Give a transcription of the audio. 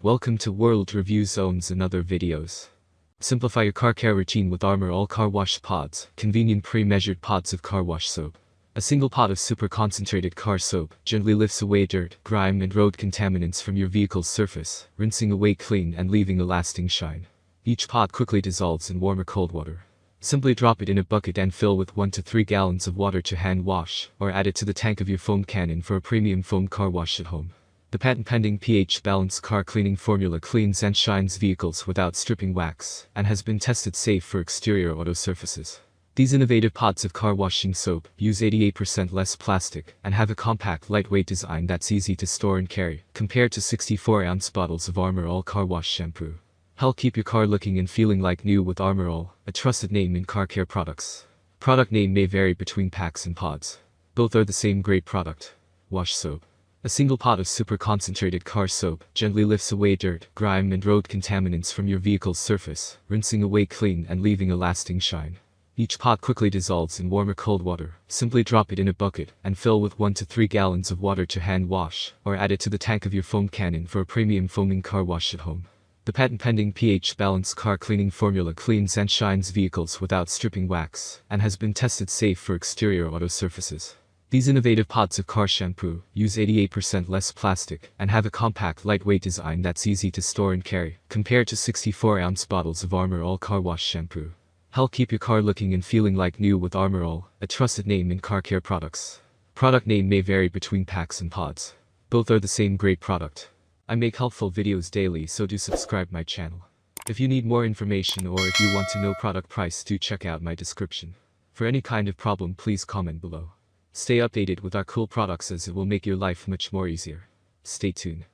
Welcome to World Review Zones and other videos. Simplify your car care routine with Armor All Car Wash Pods, convenient pre-measured pods of car wash soap. A single pot of super concentrated car soap gently lifts away dirt, grime and road contaminants from your vehicle's surface, rinsing away clean and leaving a lasting shine. Each pot quickly dissolves in warm or cold water. Simply drop it in a bucket and fill with 1 to 3 gallons of water to hand wash, or add it to the tank of your foam cannon for a premium foam car wash at home. The patent-pending pH balanced car cleaning formula cleans and shines vehicles without stripping wax, and has been tested safe for exterior auto surfaces. These innovative pods of car washing soap use 88% less plastic and have a compact, lightweight design that's easy to store and carry, compared to 64-ounce bottles of Armor All Car Wash shampoo. Help keep your car looking and feeling like new with Armor All, a trusted name in car care products. Product name may vary between packs and pods. Both are the same great product. Wash soap. A single pot of super concentrated car soap gently lifts away dirt, grime and road contaminants from your vehicle's surface, rinsing away clean and leaving a lasting shine. Each pot quickly dissolves in warm or cold water. Simply drop it in a bucket and fill with 1 to 3 gallons of water to hand wash, or add it to the tank of your foam cannon for a premium foaming car wash at home. The patent-pending pH balanced car cleaning formula cleans and shines vehicles without stripping wax, and has been tested safe for exterior auto surfaces. These innovative pods of car shampoo use 88% less plastic and have a compact, lightweight design that's easy to store and carry, compared to 64-ounce bottles of Armor All Car Wash shampoo. Help keep your car looking and feeling like new with Armor All, a trusted name in car care products. Product name may vary between packs and pods. Both are the same great product. I make helpful videos daily, so do subscribe my channel. If you need more information or if you want to know product price, do check out my description. For any kind of problem, please comment below. Stay updated with our cool products as it will make your life much more easier. Stay tuned.